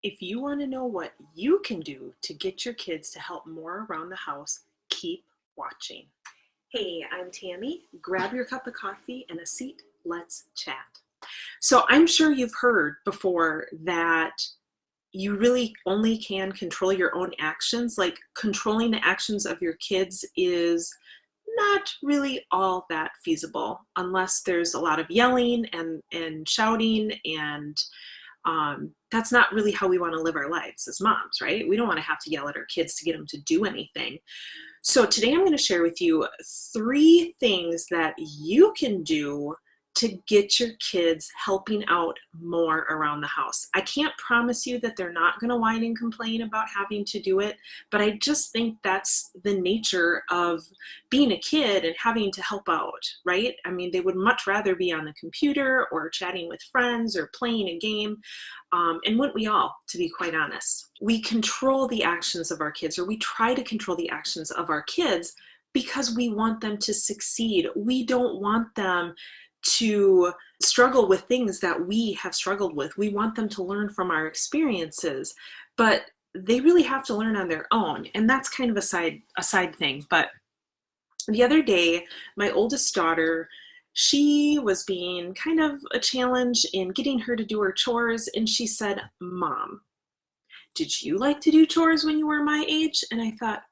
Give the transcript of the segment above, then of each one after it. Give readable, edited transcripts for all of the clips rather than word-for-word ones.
If you want to know what you can do to get your kids to help more around the house, keep watching. Hey, I'm Tammy. Grab your cup of coffee and a seat. Let's chat. So I'm sure you've heard before that you really only can control your own actions. Like controlling the actions of your kids is not really all that feasible unless there's a lot of yelling and shouting, and that's not really how we want to live our lives as moms, right? We don't want to have to yell at our kids to get them to do anything. So today I'm going to share with you 3 things that you can do to get your kids helping out more around the house. I can't promise you that they're not going to whine and complain about having to do it, but I just think that's the nature of being a kid and having to help out, right? I mean, they would much rather be on the computer or chatting with friends or playing a game. And wouldn't we all, to be quite honest? We control the actions of our kids, or we try to control the actions of our kids because we want them to succeed. We don't want them to struggle with things that we have struggled with. We want them to learn from our experiences, but they really have to learn on their own. And that's kind of a side thing. But the other day, my oldest daughter, she was being kind of a challenge in getting her to do her chores. And she said, "Mom, did you like to do chores when you were my age?" And I thought,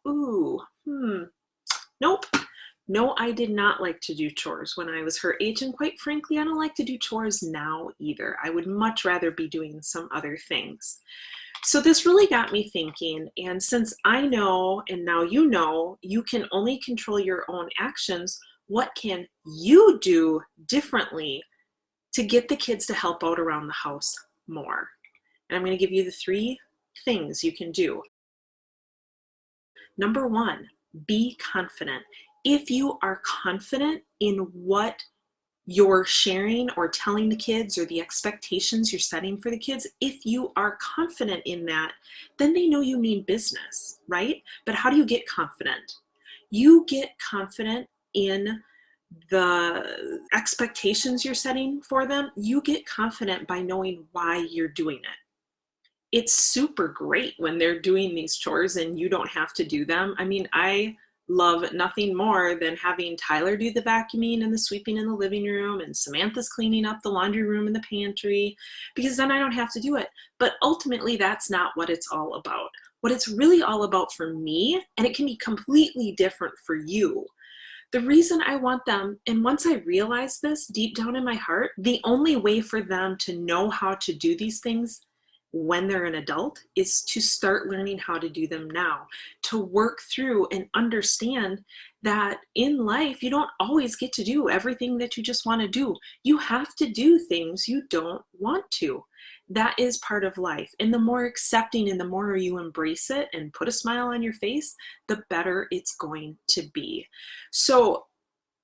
nope. No, I did not like to do chores when I was her age, and quite frankly, I don't like to do chores now either. I would much rather be doing some other things. So this really got me thinking, and since I know, and now you know, you can only control your own actions, what can you do differently to get the kids to help out around the house more? And I'm going to give you the 3 things you can do. Number 1, be confident. If you are confident in what you're sharing or telling the kids, or the expectations you're setting for the kids, if you are confident in that, then they know you mean business, right? But how do you get confident? You get confident in the expectations you're setting for them. You get confident by knowing why you're doing it. It's super great when they're doing these chores and you don't have to do them. I mean, I love nothing more than having Tyler do the vacuuming and the sweeping in the living room, and Samantha's cleaning up the laundry room and the pantry, because then I don't have to do it. But ultimately, that's not what it's all about. What it's really all about for me, and it can be completely different for you, the reason I want them, and once I realize this deep down in my heart, the only way for them to know how to do these things when they're an adult is to start learning how to do them now, to work through and understand that in life, you don't always get to do everything that you just want to do. You have to do things you don't want to. That is part of life. And the more accepting and the more you embrace it and put a smile on your face, the better it's going to be. So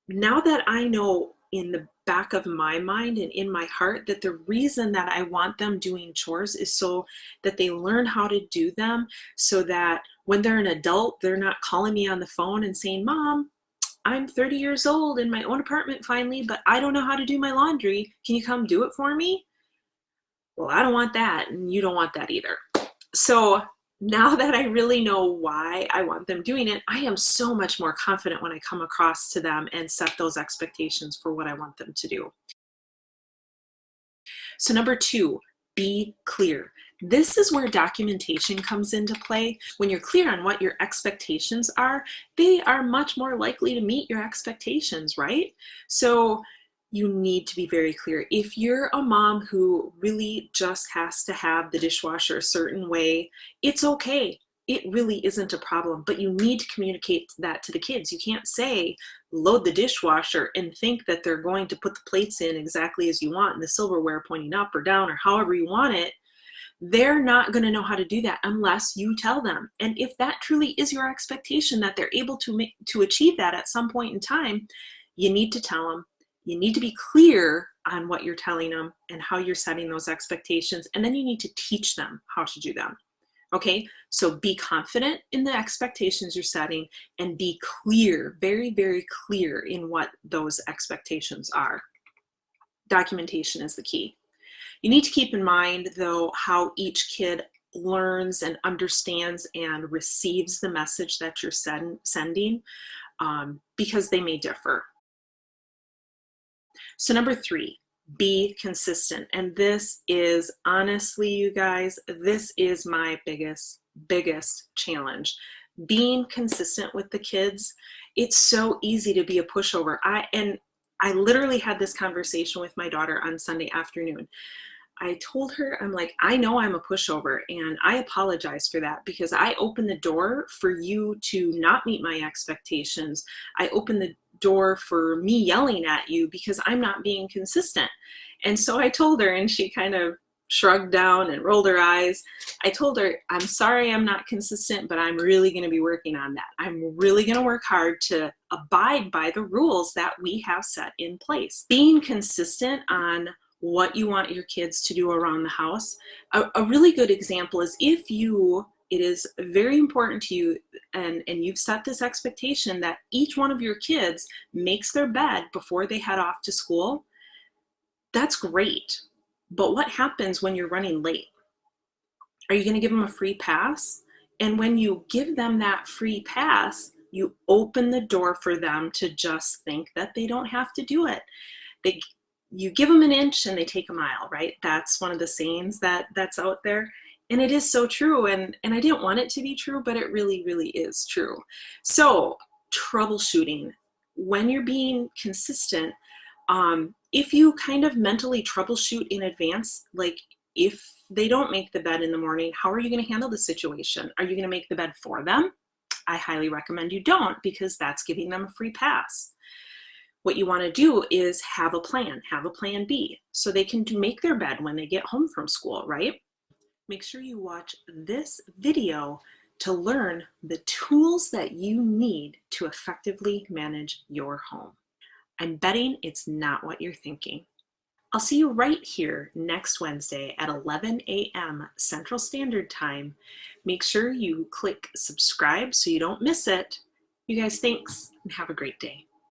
now that I know in the back of my mind and in my heart that the reason that I want them doing chores is so that they learn how to do them, so that when they're an adult, they're not calling me on the phone and saying, "Mom, I'm 30 years old in my own apartment finally, but I don't know how to do my laundry. Can you come do it for me?" Well, I don't want that, and you don't want that either. So now that I really know why I want them doing it, I am so much more confident when I come across to them and set those expectations for what I want them to do. So number 2, be clear. This is where documentation comes into play. When you're clear on what your expectations are, they are much more likely to meet your expectations, right? So you need to be very clear. If you're a mom who really just has to have the dishwasher a certain way, it's okay. It really isn't a problem, but you need to communicate that to the kids. You can't say, load the dishwasher, and think that they're going to put the plates in exactly as you want and the silverware pointing up or down or however you want it. They're not going to know how to do that unless you tell them. And if that truly is your expectation that they're able to achieve that at some point in time, you need to tell them. You need to be clear on what you're telling them and how you're setting those expectations, and then you need to teach them how to do them. Okay, so be confident in the expectations you're setting and be clear, very, very clear in what those expectations are. Documentation is the key. You need to keep in mind, though, how each kid learns and understands and receives the message that you're sending, because they may differ. So number 3, be consistent. And this is honestly, you guys, this is my biggest challenge. Being consistent with the kids. It's so easy to be a pushover. I literally had this conversation with my daughter on Sunday afternoon. I told her, I'm like, I know I'm a pushover and I apologize for that because I opened the door for you to not meet my expectations. I opened the door for me yelling at you because I'm not being consistent. And so I told her, and she kind of shrugged down and rolled her eyes. I told her, I'm sorry I'm not consistent, but I'm really going to be working on that. I'm really going to work hard to abide by the rules that we have set in place. Being consistent on what you want your kids to do around the house. A really good example is if it is very important to you and you've set this expectation that each one of your kids makes their bed before they head off to school, that's great. But what happens when you're running late? Are you going to give them a free pass? And when you give them that free pass, you open the door for them to just think that they don't have to do it. You give them an inch and they take a mile, right? That's one of the sayings that's out there. And it is so true. And I didn't want it to be true, but it really, really is true. So troubleshooting, when you're being consistent, if you kind of mentally troubleshoot in advance, like if they don't make the bed in the morning, how are you going to handle the situation? Are you going to make the bed for them? I highly recommend you don't, because that's giving them a free pass. What you want to do is have a plan B, so they can make their bed when they get home from school, right? Make sure you watch this video to learn the tools that you need to effectively manage your home. I'm betting it's not what you're thinking. I'll see you right here next Wednesday at 11 a.m. Central Standard Time. Make sure you click subscribe so you don't miss it. You guys, thanks and have a great day.